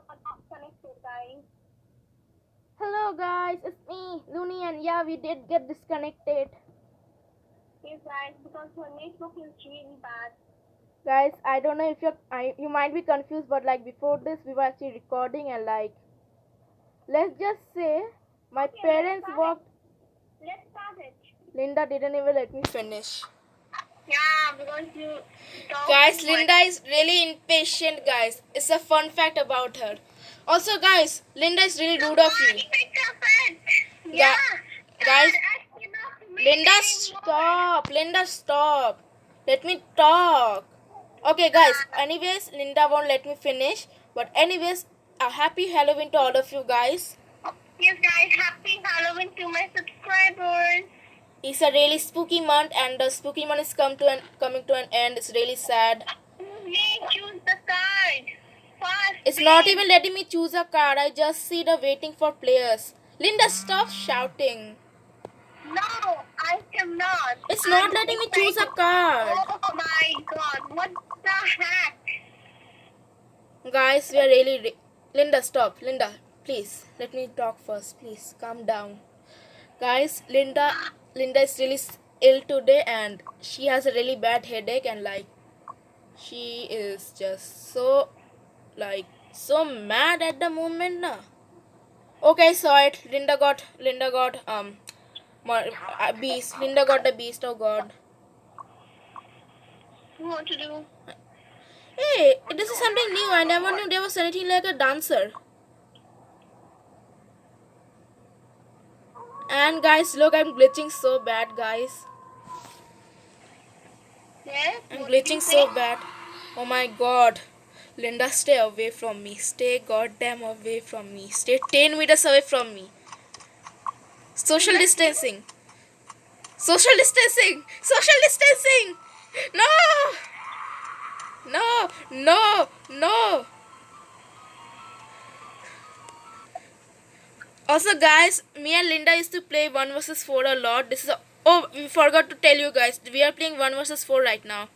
got disconnected, guys. Hello guys, it's me, Looney, and yeah, we did get disconnected. Yes, guys, because her network is really bad. Guys, I don't know if you might be confused, but like before this, we were actually recording and like, let's just say my Okay, parents walked. Let's start it. Linda didn't even let me finish. Yeah, because you talk Guys, too Linda much. is really impatient, guys. It's a fun fact about her. Also, guys, Linda is really rude of you. Yeah. Guys, I cannot wait Linda, anymore. stop. Linda, stop. Let me talk. Okay, guys. Anyways, Linda won't let me finish. But anyways, a happy Halloween to all of you guys. Yes, guys, happy Halloween to my subscribers. It's a really spooky month, and the spooky month is coming to an end. It's really sad. Please choose the card. Fast. It's not even letting me choose a card. I just see the waiting for players. Linda, stop shouting. No, I cannot. It's not letting me choose a card. Oh my god, what the heck? Guys, we are really... Linda, stop. Linda, please. Let me talk first. Please, calm down. Guys, Linda is really ill today and she has a really bad headache and like she is just so like so mad at the moment now. Okay, saw it. Linda got beast. Linda got the beast. Oh god. What to do? Hey, this is something new. I never knew there was anything like a dancer. And guys, look, I'm glitching so bad, guys. Yes? I'm What did glitching you so say? bad. Oh my god. Linda, stay away from me. Stay goddamn away from me. Stay 10 meters away from me. Social distancing. Social distancing. Social distancing. No. No. No. No. Also, guys, me and Linda used to play 1 versus 4 a lot. Oh, we forgot to tell you guys. We are playing 1 versus 4 right now.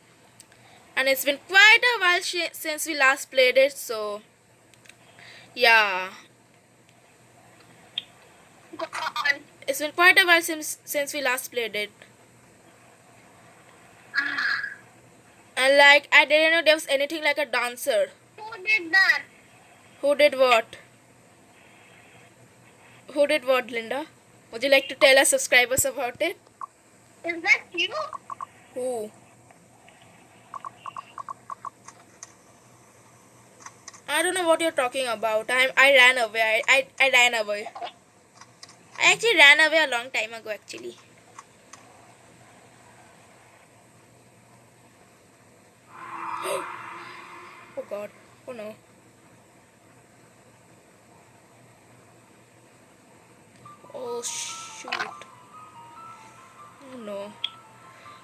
And it's been quite a while since we last played it, so yeah. Go on. It's been quite a while since we last played it. And like, I didn't know there was anything like a dancer. Who did that? Who did what? Who did what, Linda? Would you like to tell our subscribers about it? Is that you? Who? I don't know what you're talking about. I ran away. I ran away. I actually ran away a long time ago actually. Oh god. Oh no. Oh shoot. Oh no.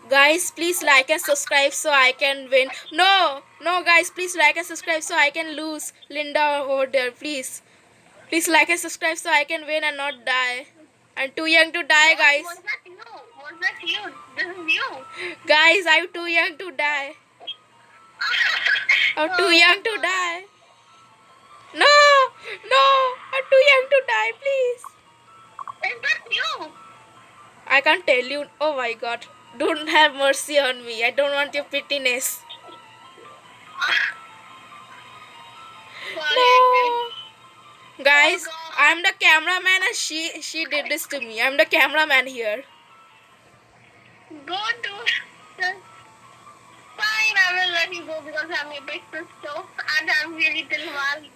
Guys, please like and subscribe so I can win. No, no, guys, please like and subscribe so I can lose. Linda over there, please. Please like and subscribe so I can win and not die. I'm too young to die, guys. Was that you? Was that you? This is you. Guys, I'm too young to die. I'm too young to die. No, no, I'm too young to die, please. Is that you? I can't tell you. Oh my god. Don't have mercy on me. I don't want your pittiness. No. Guys, I'm the cameraman and she did this to me. I'm the cameraman here. Go to fine, I will let you go because I'm your big sister and I'm really Dilwali.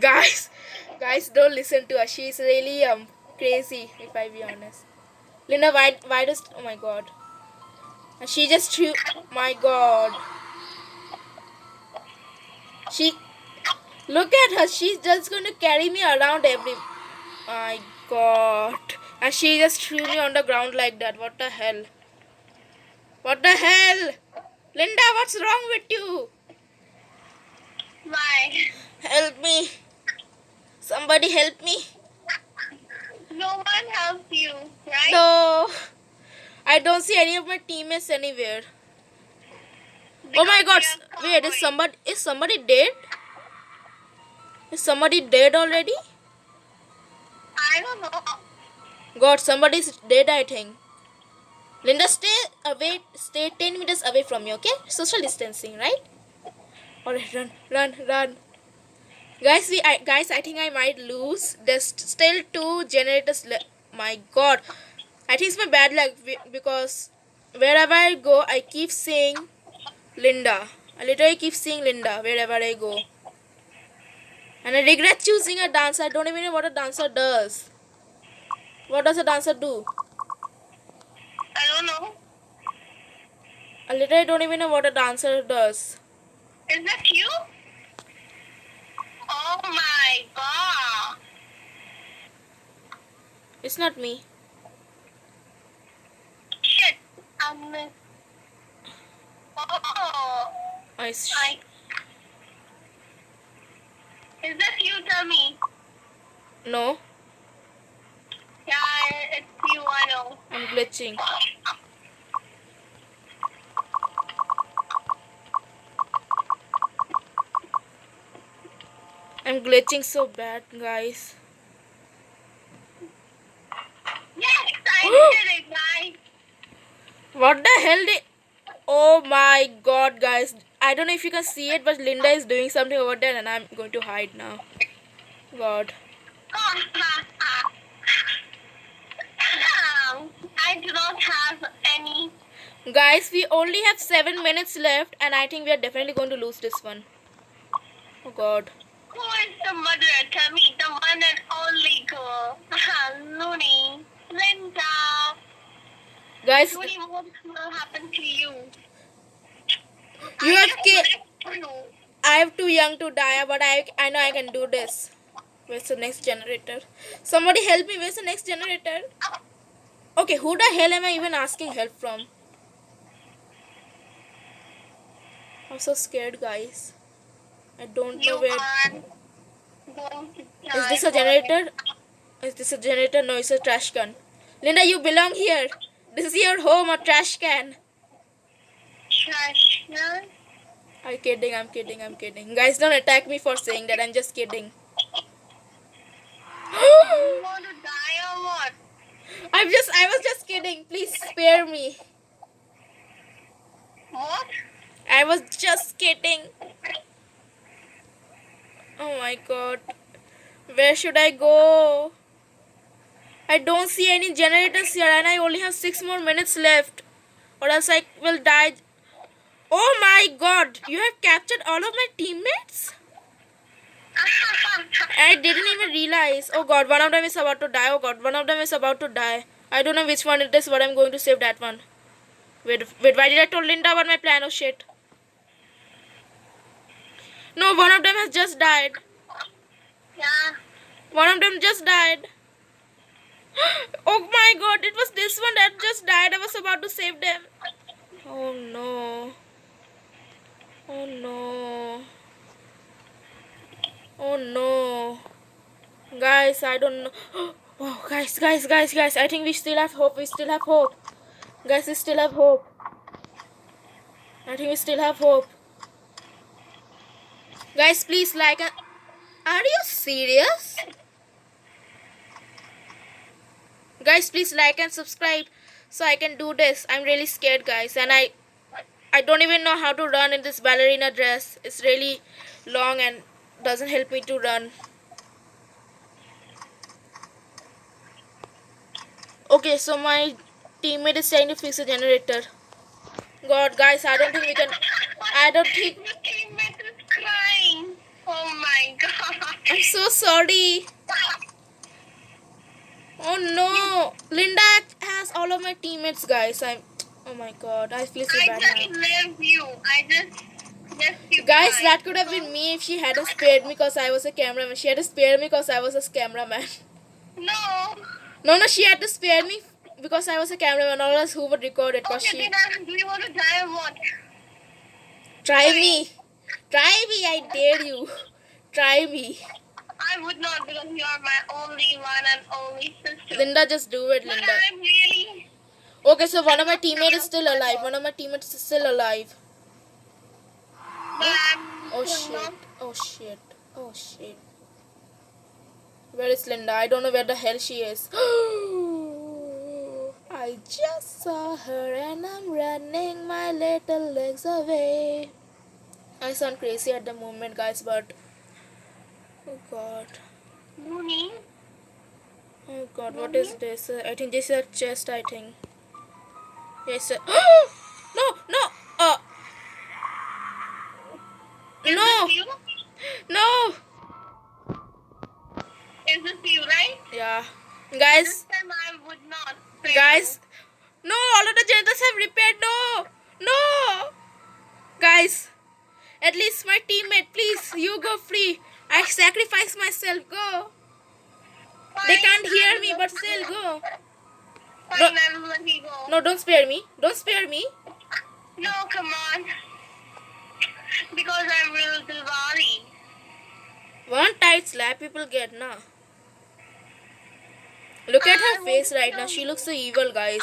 Guys, don't listen to her. She's really crazy, if I be honest. Linda, why does oh my god. And she just threw my god. She look at her, she's just gonna carry me around every my god. And she just threw me on the ground like that. What the hell? What the hell? Linda, what's wrong with you? Why? Help me. Somebody help me. No one helps you, right? No. I don't see any of my teammates anywhere. Oh my god. Wait, is somebody dead? Is somebody dead already? I don't know. God, somebody's dead, I think. Linda, stay 10 meters away from me, okay? Social distancing, right? Alright, run. Guys, I think I might lose. There's still 2 generators left. My God, I think it's my bad luck because wherever I go, I keep seeing Linda. I literally keep seeing Linda wherever I go. And I regret choosing a dancer. I don't even know what a dancer does. What does a dancer do? I don't know. I literally don't even know what a dancer does. Is that you? Oh my god. It's not me. Shit. I missed. Oh. I Is that you, tell me? No, Yeah, it's you, I know. I'm glitching. I'm glitching so bad, guys. Yes, I did it, guys. What the hell did... Oh my God, guys. I don't know if you can see it, but Linda is doing something over there and I'm going to hide now. God. I do not have any. Guys, we only have 7 minutes left and I think we are definitely going to lose this one. Oh God. Who is the mother? Tell me, the one and only girl. Looney. Linda. Guys, Looney, what will happen to you? you have killed... You. I'm too young to die, but I know I can do this. Where's the next generator? Somebody help me. Where's the next generator? Okay, who the hell am I even asking help from? I'm so scared, guys. I don't know You where... are going to die. Is this a generator? Is this a generator? No, it's a trash can. Linda, you belong here. This is your home, a trash can. Trash can? I'm kidding. Guys, don't attack me for saying that. I'm just kidding. You want to die or what? I was just kidding. Please spare me. What? I was just kidding. Oh my God. Where should I go? I don't see any generators here and I only have 6 more minutes left. Or else I will die. Oh my God. You have captured all of my teammates? I didn't even realize. Oh God, one of them is about to die. Oh God, one of them is about to die. I don't know which one it is, but I'm going to save that one. Wait, why did I tell Linda about my plan? Oh shit. No, one of them has just died. Yeah. One of them just died. Oh my God, it was this one that just died. I was about to save them. Oh no. Oh no. Oh no. Guys, I don't know. Oh, guys. I think we still have hope. Guys, we still have hope. I think we still have hope. Guys, please like and... Are you serious? Guys, please like and subscribe so I can do this. I'm really scared, guys. And I don't even know how to run in this ballerina dress. It's really long and doesn't help me to run. Okay, so my teammate is trying to fix a generator. God, guys, I don't think we can... I don't think... Your teammate is crying. Oh my god. I'm so sorry. Oh no. Linda has all of my teammates, guys. Oh my God, I feel so I bad just now. left you. I just left you. Guys, behind. that could have been me if she hadn't spared me because I was a cameraman. She had to spare me because I was a cameraman. No. No, she had to spare me because I was a cameraman. Or else who would record it? Because Okay, she... then do you want to die or what? Try me, I dare you. Try me. I would not because you are my only one and only sister. Linda, just do it, But Linda. I'm really... Okay, so one of my teammates is still alive. But I'm Oh still shit. not... Oh shit. Where is Linda? I don't know where the hell she is. I just saw her and I'm running my little legs away. I sound crazy at the moment, guys, but oh god. Looney. Oh god, what Looney? is this? I think this is a chest, I think. Yes. No, no. Is No. this you? No. Is this you, right? Yeah. This Guys, time I would not. Fail. guys. No, all of the generators have repaired. No. No. Guys, at least my teammate, please, you go free. I sacrifice myself. Go. They Fine, can't hear I me, will but let still you go. Fine, No. I will let you go. No, don't spare me. Don't spare me. No, come on. Because I'm real Dilwari. One tight slap people get, nah. Look at I her want face to right kill now. She you. looks so evil, guys.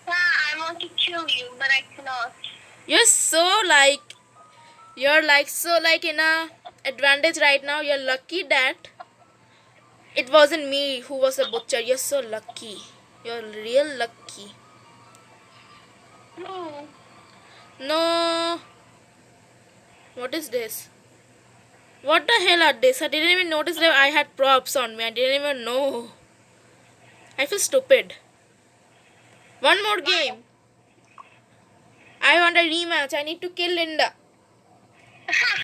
Yeah, I want to kill you, but I cannot. You're so like in a advantage right now. You're lucky that it wasn't me who was a butcher. You're so lucky. You're real lucky. No. No. What is this? What the hell are this? I didn't even notice that I had props on me. I didn't even know. I feel stupid. One more game. I want a rematch. I need to kill Linda.